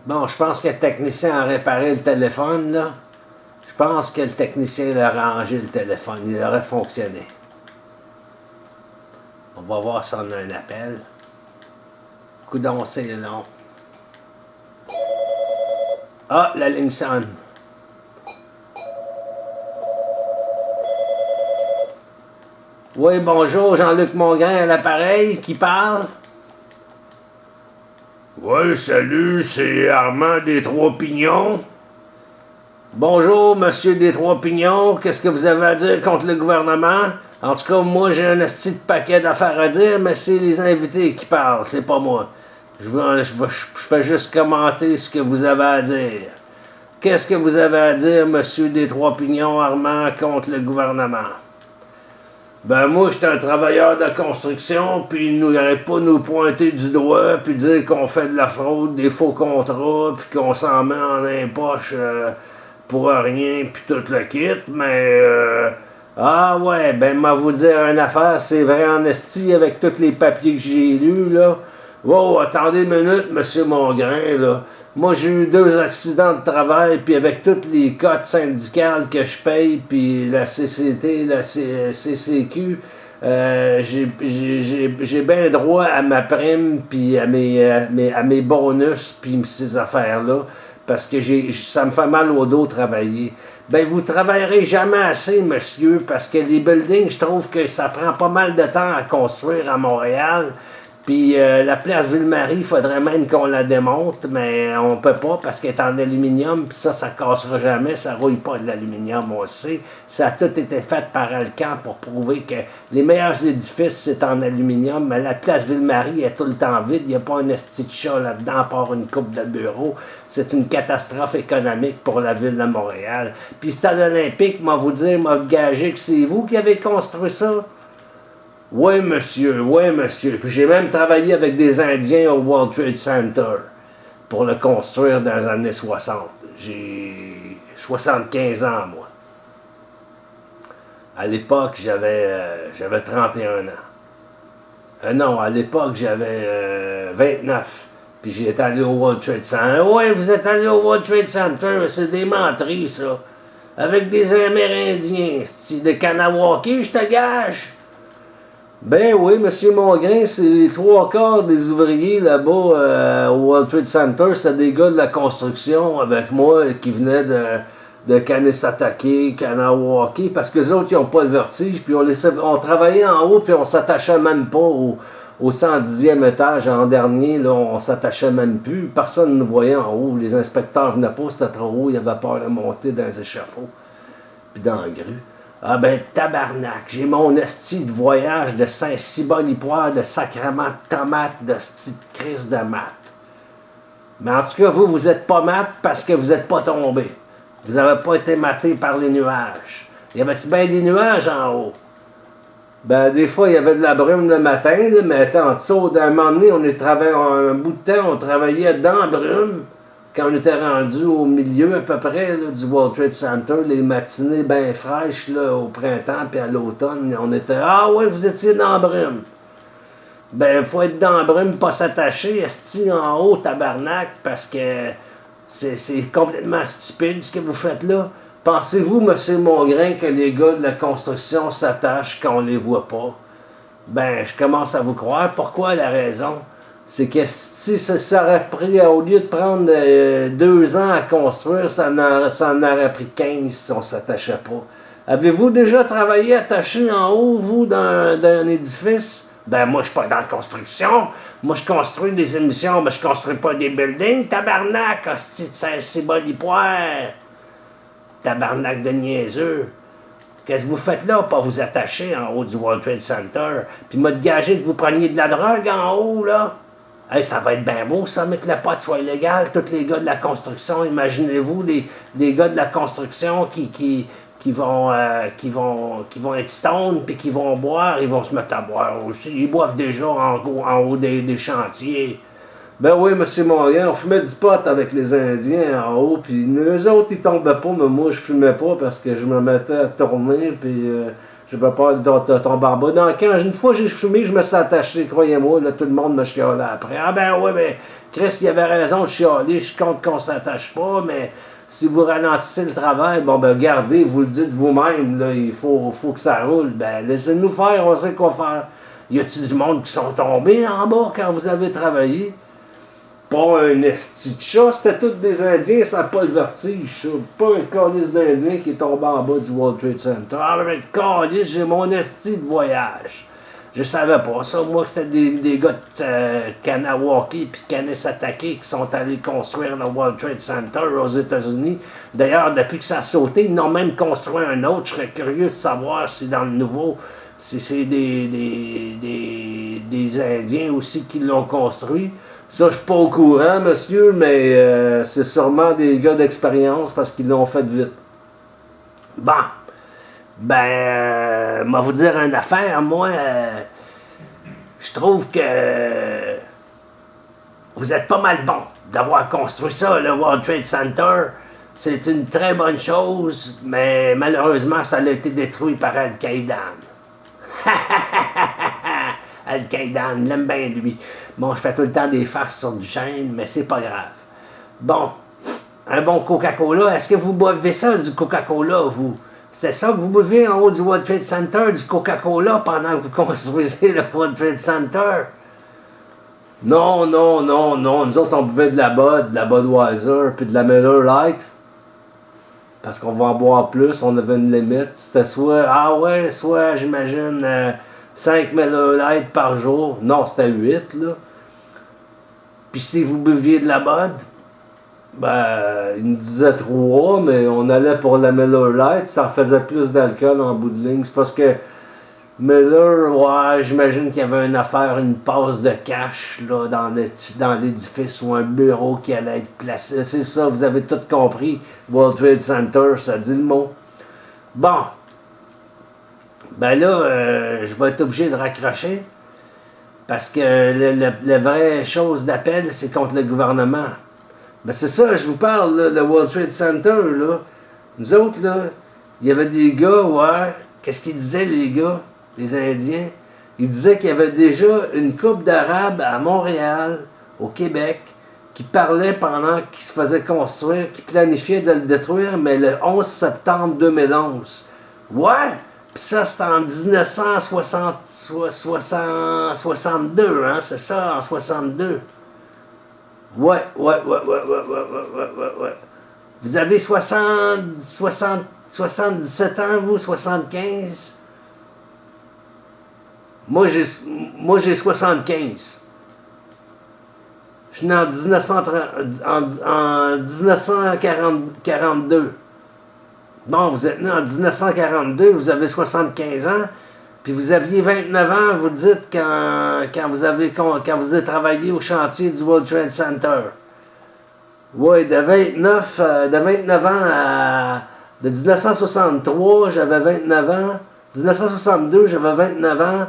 Bon, je pense que le technicien a réparé le téléphone, là. Je pense que le technicien a rangé le téléphone. Il aurait fonctionné. On va voir si on a un appel. Coudon, c'est long. Ah, la ligne sonne. Oui, bonjour, Jean-Luc Mongrain à l'appareil, qui parle? Oui, salut, c'est Armand des Trois-Pignons. Bonjour, monsieur des Trois-Pignons, qu'est-ce que vous avez à dire contre le gouvernement? En tout cas, moi, j'ai un petit paquet d'affaires à dire, mais c'est les invités qui parlent, c'est pas moi. Je fais juste commenter ce que vous avez à dire. Qu'est-ce que vous avez à dire, monsieur des Trois-Pignons, Armand, contre le gouvernement? Ben moi, j'étais un travailleur de construction, puis il nous n'arrête pas de nous pointer du doigt, puis dire qu'on fait de la fraude, des faux contrats, puis qu'on s'en met en impoche pour rien, puis tout le kit, mais... ah ouais, ben moi vous dire une affaire, c'est vrai en esti avec tous les papiers que j'ai lus, là. Wow, attendez une minute, monsieur Mongrain, là. Moi, j'ai eu 2 accidents de travail, puis avec toutes les cotes syndicales que je paye, puis la CCT, la CCQ, j'ai bien droit à ma prime, puis à mes bonus, puis ces affaires-là, parce que ça me fait mal au dos travailler. Ben, vous travaillerez jamais assez, monsieur, parce que les buildings, je trouve que ça prend pas mal de temps à construire à Montréal. Puis la place Ville-Marie, il faudrait même qu'on la démonte, mais on peut pas parce qu'elle est en aluminium, puis ça cassera jamais, ça rouille pas de l'aluminium, on le sait. Ça a tout été fait par Alcan pour prouver que les meilleurs édifices, c'est en aluminium, mais la place Ville-Marie est tout le temps vide, il n'y a pas un esti de chat là-dedans, à part une coupe de bureaux. C'est une catastrophe économique pour la ville de Montréal. Puis Stade olympique, moi vous dire, m'a gagé que c'est vous qui avez construit ça. Oui, monsieur, oui, monsieur. Puis j'ai même travaillé avec des Indiens au World Trade Center pour le construire dans les années 60. J'ai 75 ans, moi. À l'époque, j'avais 31 ans. Non, à l'époque, j'avais 29. Puis j'étais allé au World Trade Center. Oui, vous êtes allé au World Trade Center, c'est des menteries, ça. Avec des Amérindiens, des Kanawakis, je te gage. Ben oui, M. Mongrain, c'est les 3 quarts des ouvriers là-bas au World Trade Center, c'était des gars de la construction avec moi qui venaient de Kanesatake, Kanawake, parce que les autres, ils n'ont pas le vertige, puis on travaillait en haut, puis on s'attachait même pas au 110e étage en dernier, là, on s'attachait même plus, personne ne nous voyait en haut, les inspecteurs venaient pas, c'était trop haut, ils avaient peur de monter dans les échafauds, puis dans la grue. Ah ben tabarnak, j'ai mon esti de voyage de Saint-Cybolipoire, de sacrement de tomates, de esti de crise de maths. Mais en tout cas, vous êtes pas maths parce que vous n'êtes pas tombé. Vous n'avez pas été maté par les nuages. Y avait-tu bien des nuages en haut? Ben des fois, il y avait de la brume le matin, là, mais en dessous, d'un moment donné, un bout de temps, on travaillait dans la brume. Quand on était rendu au milieu à peu près là, du World Trade Center, les matinées bien fraîches là, au printemps puis à l'automne, on était « Ah ouais, vous étiez dans la brume! » Ben, il faut être dans la brume, pas s'attacher, esti en haut, tabarnak, parce que c'est complètement stupide ce que vous faites là. Pensez-vous, M. Mongrain, que les gars de la construction s'attachent quand on les voit pas? Ben, je commence à vous croire. Pourquoi la raison? C'est que si ça aurait pris, au lieu de prendre 2 ans à construire, ça en aurait pris 15 si on ne s'attachait pas. Avez-vous déjà travaillé attaché en haut, vous, dans un édifice? Ben, moi, je suis pas dans la construction. Moi, je construis des émissions, mais je construis pas des buildings. Tabarnak, hostie de Saint-Cybolipoire. Tabarnak de niaiseux. Qu'est-ce que vous faites là, pas vous attacher en haut du World Trade Center? Puis m'a gagé que vous preniez de la drogue en haut, là? Hey, ça va être bien beau, ça, mais que le pot soit illégal. Tous les gars de la construction, imaginez-vous, des gars de la construction qui vont être stone, puis qui vont boire, ils vont se mettre à boire aussi. Ils boivent déjà en haut des chantiers. Ben oui, M. Mongrain, on fumait du pot avec les Indiens en haut, puis les autres, ils tombaient pas, mais moi, je fumais pas parce que je me mettais à tourner, puis J'ai pas peur de tomber en bas. Non, quand une fois j'ai fumé, je me suis attaché, croyez-moi, là, tout le monde me chialait après. Ah ben ouais, mais Chris, il avait raison de chialer, je compte qu'on s'attache pas, mais si vous ralentissez le travail, bon ben regardez, vous le dites vous-même, là, il faut que ça roule. Ben laissez-nous faire, on sait quoi faire. Y a-t-il du monde qui sont tombés en bas quand vous avez travaillé? Pas un esti de chat, c'était tous des Indiens, ça n'a pas le vertige, ça. Pas un calice d'Indien qui est tombé en bas du World Trade Center. Ah, mais calice, j'ai mon esti de voyage. Je savais pas ça, moi, que c'était des gars de Kanawaki puis Kanesatake qui sont allés construire le World Trade Center aux États-Unis. D'ailleurs, depuis que ça a sauté, ils n'ont même construit un autre. Je serais curieux de savoir si dans le nouveau, si c'est des Indiens aussi qui l'ont construit. Ça, je suis pas au courant, monsieur, mais c'est sûrement des gars d'expérience parce qu'ils l'ont fait vite. Bon. Ben, moi vous dire une affaire, moi, je trouve que vous êtes pas mal bon d'avoir construit ça, le World Trade Center. C'est une très bonne chose, mais malheureusement, ça a été détruit par Al-Qaïda. Al-Qaïda, l'aime bien lui. Bon, je fais tout le temps des farces sur du chêne, mais c'est pas grave. Bon, un bon Coca-Cola, est-ce que vous buvez ça, du Coca-Cola, vous? C'est ça que vous buvez en haut du World Trade Center, du Coca-Cola, pendant que vous construisez le World Trade Center? Non, non, non, non. Nous autres, on buvait de la Budweiser, puis de la Miller Lite. Parce qu'on va en boire plus, on avait une limite. C'était soit, j'imagine, 5 Miller Lite par jour. Non, c'était 8, là. Puis si vous buviez de la Bud, ben, il nous disait 3, mais on allait pour la Miller Lite, ça faisait plus d'alcool en bout de ligne. C'est parce que Miller, ouais, j'imagine qu'il y avait une affaire, une passe de cash là, dans l'édifice ou un bureau qui allait être placé. C'est ça, vous avez tout compris. World Trade Center, ça dit le mot. Bon. Ben là, je vais être obligé de raccrocher. Parce que la vraie chose d'appel, c'est contre le gouvernement. Ben c'est ça, je vous parle, là, le World Trade Center, là. Nous autres, là, il y avait des gars, ouais. Qu'est-ce qu'ils disaient, les gars, les Indiens? Ils disaient qu'il y avait déjà une couple d'Arabes à Montréal, au Québec, qui parlaient pendant qu'ils se faisaient construire, qui planifiaient de le détruire, mais le 11 septembre 2011. Ouais! Puis ça, c'était en 1962, hein? C'est ça, en 62. Ouais. Vous avez 77 ans, vous, 75? Moi, j'ai 75. Je suis né en 1942. Bon, vous êtes né en 1942, vous avez 75 ans, puis vous aviez 29 ans, vous dites, quand vous avez travaillé au chantier du World Trade Center. Oui, de 29 ans de 1963, j'avais 29 ans. 1962, j'avais 29 ans.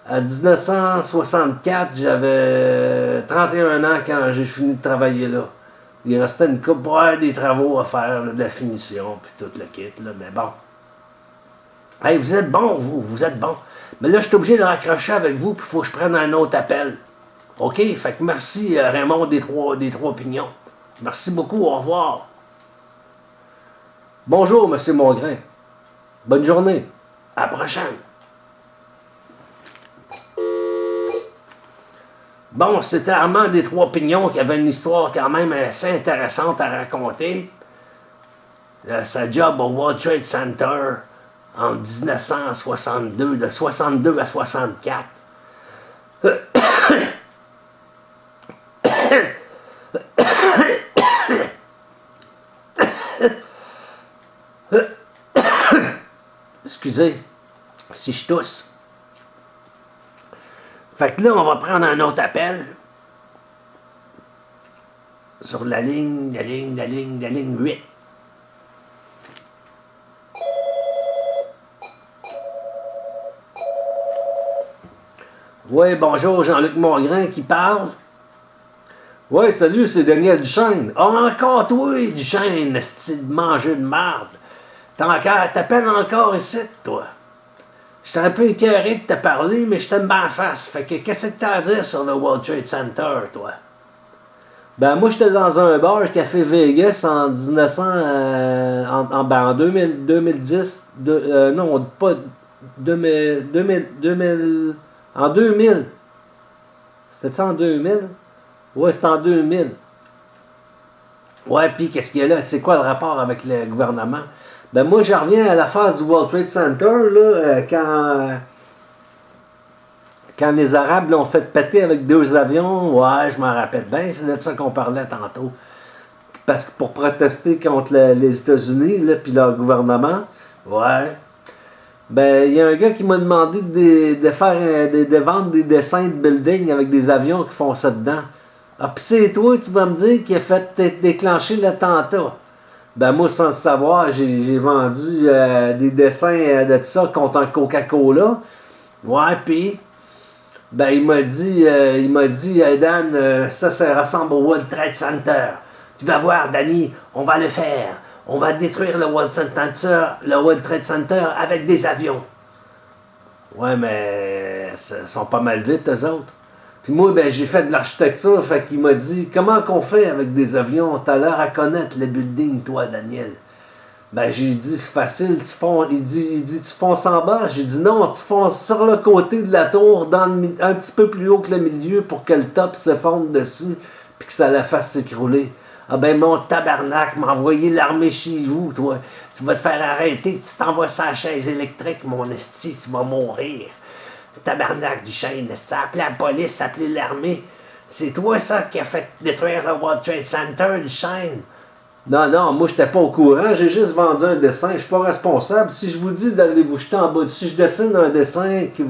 À 1964, j'avais 31 ans quand j'ai fini de travailler là. Il restait une couple, des travaux à faire, là, de la finition, puis tout le kit, là, mais bon. Hey, vous êtes bon, vous êtes bon. Mais là, je suis obligé de raccrocher avec vous, puis il faut que je prenne un autre appel. OK? Fait que merci, Raymond des trois Pignons. Merci beaucoup, au revoir. Bonjour, M. Mongrain. Bonne journée. À la prochaine. Bon, c'était Armand des Trois Pignons qui avait une histoire quand même assez intéressante à raconter. Sa job au World Trade Center en 1962, de 62 à 64. Excusez, si je tousse. Fait que là, on va prendre un autre appel sur la ligne 8. Oui, bonjour, Jean-Luc Mongrain qui parle. Oui, salut, c'est Daniel Duchesne. Ah, encore toi, Duchesne, style de manger de marde. T'appelles encore ici, toi. J'étais un peu écœuré de te parler, mais je t'aime bien face. Fait que qu'est-ce que t'as à dire sur le World Trade Center, toi? Ben, moi, j'étais dans un bar Café Vegas en 1900, en 2000, 2010, non, pas 2000, 2000, 2000, en 2000. C'était ça en 2000? Ouais, c'était en 2000. Ouais, puis qu'est-ce qu'il y a là? C'est quoi le rapport avec le gouvernement? Ben, moi, je reviens à la phase du World Trade Center, là, quand les Arabes l'ont fait péter avec 2 avions. Ouais, je m'en rappelle bien, c'est de ça qu'on parlait tantôt. Parce que pour protester contre les États-Unis, là, puis leur gouvernement, ouais. Ben, il y a un gars qui m'a demandé de faire de vendre des dessins de building avec des avions qui font ça dedans. Ah, pis c'est toi, tu vas me dire, qui a fait déclencher l'attentat. Ben, moi, sans le savoir, j'ai vendu des dessins de ça contre un Coca-Cola. Ouais, pis, ben, il m'a dit, hey, Dan, ça ressemble au World Trade Center. Tu vas voir, Danny, on va le faire. On va détruire le World Trade Center avec des avions. Ouais, mais ils sont pas mal vite, eux autres. Puis moi, ben, j'ai fait de l'architecture, fait qu'il m'a dit, comment qu'on fait avec des avions? T'as l'air à connaître les buildings, toi, Daniel. Ben, j'ai dit, c'est facile, il dit, tu fonces en bas. J'ai dit, non, tu fonces sur le côté de la tour, un petit peu plus haut que le milieu pour que le top se fonde dessus, puis que ça la fasse s'écrouler. Ah ben, mon tabarnak m'a envoyé l'armée chez vous, toi. Tu vas te faire arrêter, tu t'envoies sa chaise électrique, mon esti, tu vas mourir. Tabarnak du chêne, esti, appelé la police, appelé l'armée. C'est toi, ça, qui a fait détruire le World Trade Center du chêne. Non, non, moi, j'étais pas au courant, j'ai juste vendu un dessin, je suis pas responsable. Si je vous dis d'aller vous jeter en bas, si je dessine un dessin, que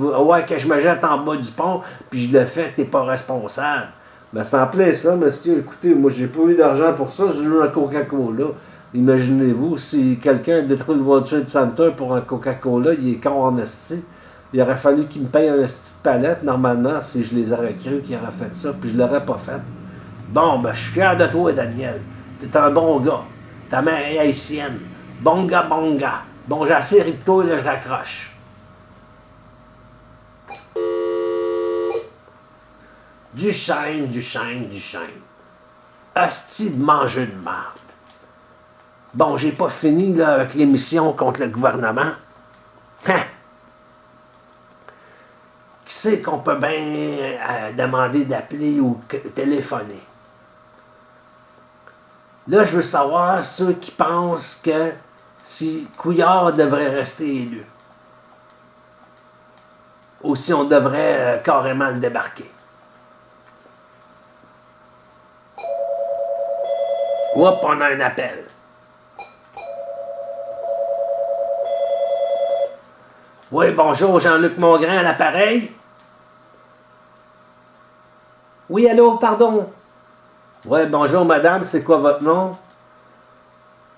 je me jette en bas du pont, puis je le fais, t'es pas responsable. Ben, c'est en plein ça, monsieur. Écoutez, moi, j'ai pas eu d'argent pour ça, je joue un Coca-Cola. Imaginez-vous, si quelqu'un détruit le World Trade Center pour un Coca-Cola, il est con en esti. Il aurait fallu qu'il me paye un esti de palette, normalement, si je les aurais cru qu'il aurait fait ça, puis je l'aurais pas fait. Bon, ben, je suis fier de toi, Daniel. T'es un bon gars. Ta mère est haïtienne. Bon gars, bon gars. Bon, j'ai assez ri de toi, là, je raccroche. Du chêne, du chêne, du chêne. Hostie de manger de marde. Bon, j'ai pas fini là, avec l'émission contre le gouvernement. Hein? Qui c'est qu'on peut bien demander d'appeler ou téléphoner? Là, je veux savoir ceux qui pensent que si Couillard devrait rester élu. Ou si on devrait carrément le débarquer. Oups, on a un appel. Oui, bonjour, Jean-Luc Mongrain à l'appareil. Oui, allô, pardon. Oui, bonjour, madame, c'est quoi votre nom?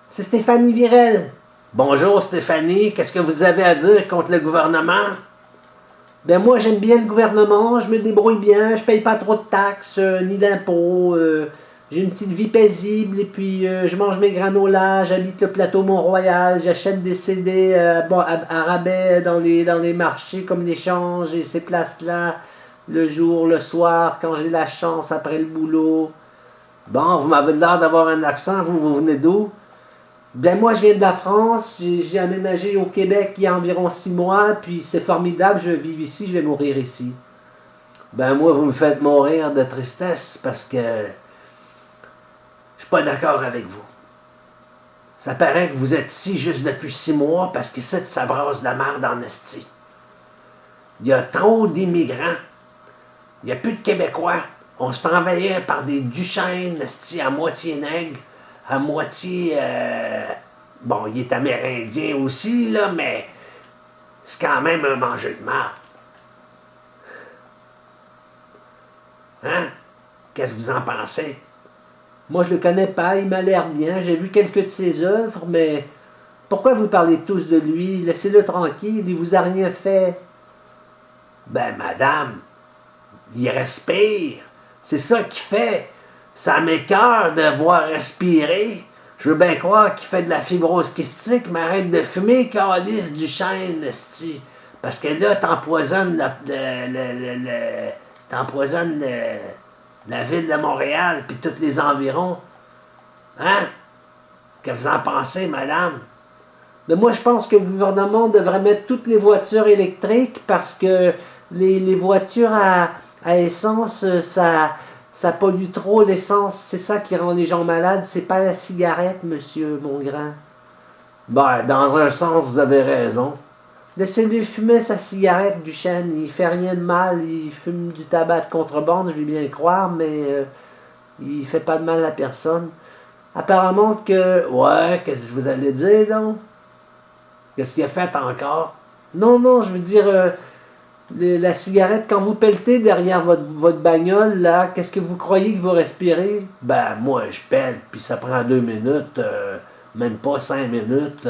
C'est Stéphanie Virel. Bonjour, Stéphanie, qu'est-ce que vous avez à dire contre le gouvernement? Ben moi, j'aime bien le gouvernement, je me débrouille bien, je paye pas trop de taxes, ni d'impôts, j'ai une petite vie paisible, et puis je mange mes granolas, j'habite le plateau Mont-Royal, j'achète des CD à rabais dans les marchés comme l'échange et ces places-là, le jour, le soir, quand j'ai la chance, après le boulot. Bon, vous m'avez l'air d'avoir un accent, vous venez d'où? Ben moi, je viens de la France, j'ai aménagé au Québec il y a environ 6 mois, puis c'est formidable, je vais vivre ici, je vais mourir ici. Ben moi, vous me faites mourir de tristesse parce que je suis pas d'accord avec vous. Ça paraît que vous êtes ici juste depuis 6 mois parce que ça brasse de la merde en esti. Il y a trop d'immigrants. Il n'y a plus de Québécois. On se fait envahir par des Duchesnes, esti, à moitié nègres, à moitié... bon, il est amérindien aussi, là, mais c'est quand même un manger de marde. Hein? Qu'est-ce que vous en pensez? Moi, je le connais pas, il m'a l'air bien, j'ai vu quelques de ses œuvres, mais pourquoi vous parlez tous de lui? Laissez-le tranquille, il vous a rien fait. Ben, madame, il respire. C'est ça qu'il fait. Ça m'écoeure de voir respirer. Je veux bien croire qu'il fait de la fibrose kystique, mais arrête de fumer, calice du chêne, esti. Parce que là, t'empoisonnes t'empoisonnes la ville de Montréal, puis tous les environs. Hein? Que vous en pensez, madame? Mais moi, je pense que le gouvernement devrait mettre toutes les voitures électriques parce que les voitures à essence, ça pollue trop l'essence. C'est ça qui rend les gens malades. C'est pas la cigarette, monsieur Mongrain. Ben, dans un sens, vous avez raison. Laissez-lui fumer sa cigarette, Duchesne. Il fait rien de mal. Il fume du tabac de contrebande, je vais bien le croire, mais il fait pas de mal à personne. Apparemment que... Ouais, qu'est-ce que vous allez dire, donc? Qu'est-ce qu'il a fait encore? Non, non, je veux dire, la cigarette, quand vous pelletez derrière votre bagnole, là, qu'est-ce que vous croyez que vous respirez? Ben, moi, je pèle, puis ça prend 2 minutes, même pas 5 minutes.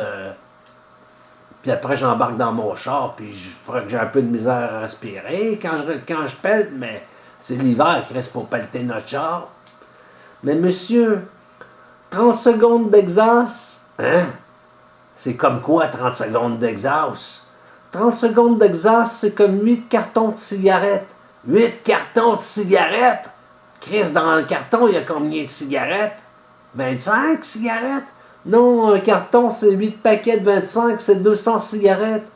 Puis après, j'embarque dans mon char, puis je crois que j'ai un peu de misère à respirer quand je pèle, mais c'est l'hiver, qu'il faut pelleter notre char. Mais monsieur, 30 secondes d'exhaust, hein? C'est comme quoi 30 secondes d'exhaust? 30 secondes d'exhaust, c'est comme 8 cartons de cigarettes. 8 cartons de cigarettes? Chris, dans le carton, il y a combien de cigarettes? 25 cigarettes? Non, un carton, c'est 8 paquets de 25, c'est 200 cigarettes.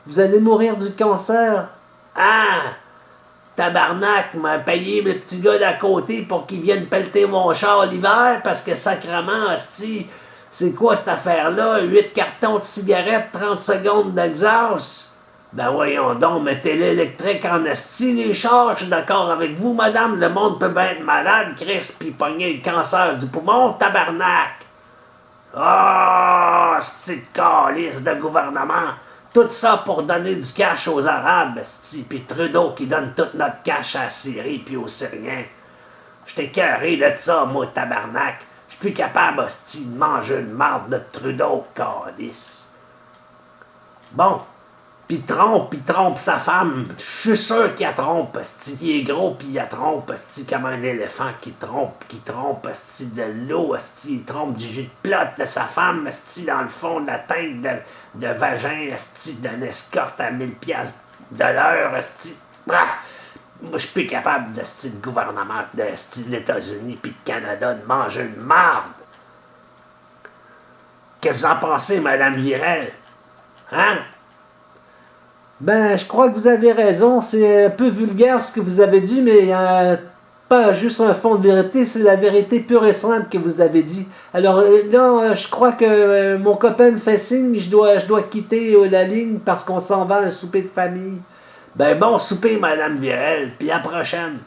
Vous allez mourir du cancer. Ah! Tabarnak, m'a payé le petit gars d'à côté pour qu'il vienne pelleter mon char l'hiver parce que sacrement, hostie, c'est quoi cette affaire-là? 8 cartons de cigarettes, 30 secondes d'exhaust? Ben voyons donc, mettez-les électriques en esti, les chars, je suis d'accord avec vous, madame, le monde peut bien être malade, Chris, pis pogner le cancer du poumon, tabarnak! Ah, c'est de calice de gouvernement! Tout ça pour donner du cash aux Arabes, puis Trudeau qui donne tout notre cash à la Syrie puis aux Syriens. J'étais carré de ça, moi, tabarnak. Je suis plus capable, hostie, de manger une marde de Trudeau, calice. Bon, puis il trompe sa femme. Je suis sûr qu'il la trompe, hostie. Il est gros, puis il la trompe, hostie, comme un éléphant qui trompe, hostie, de l'eau, hostie. Il trompe du jus de plotte de sa femme, hostie, dans le fond de la tête de vagin, hostie, d'une escorte à 1000 piastres de l'heure, hostie. Ah! Moi, je suis plus capable, de gouvernement de l'États-Unis puis de Canada de manger une marde. Qu'est-ce que vous en pensez, Madame Virel? Hein? Ben, je crois que vous avez raison. C'est un peu vulgaire ce que vous avez dit, mais pas juste un fond de vérité, c'est la vérité pure et simple que vous avez dit. Alors là, je crois que mon copain me fait signe, je dois quitter la ligne parce qu'on s'en va à un souper de famille. Ben bon souper, Madame Virel, puis à la prochaine.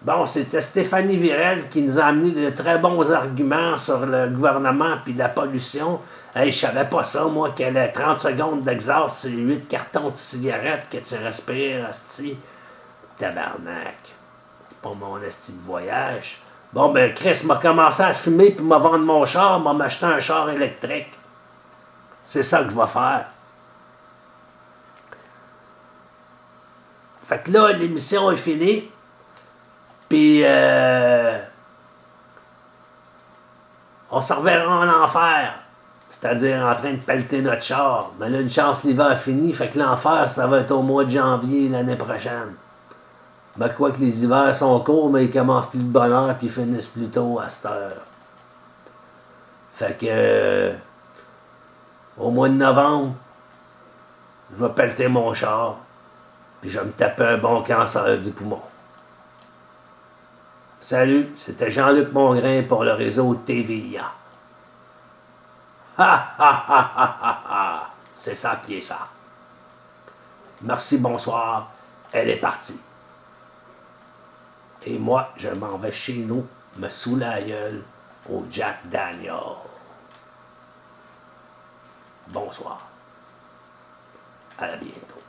Bon, c'était Stéphanie Virel qui nous a amené de très bons arguments sur le gouvernement puis la pollution. Hey, je savais pas ça, moi, que les 30 secondes d'exhaust, c'est 8 cartons de cigarettes que tu respires, asti. Tabarnak. C'est pas mon esti de voyage. Bon, ben, Chris m'a commencé à fumer puis m'a vendu mon char, m'a acheté un char électrique. C'est ça que je vais faire. Fait que là, l'émission est finie. Puis, on se reverra en enfer. C'est-à-dire en train de pelleter notre char. Mais là, une chance, l'hiver est fini. Fait que l'enfer, ça va être au mois de janvier l'année prochaine. Ben, quoi que les hivers sont courts, mais ils commencent plus de bonne heure puis ils finissent plus tôt à cette heure. Fait que, au mois de novembre, je vais pelleter mon char. Puis je vais me taper un bon cancer du poumon. Salut, c'était Jean-Luc Mongrain pour le réseau TVA. Ha ha ha ha ha ha! C'est ça qui est ça. Merci, bonsoir. Elle est partie. Et moi, je m'en vais chez nous, me saouler la gueule au Jack Daniel. Bonsoir. À bientôt.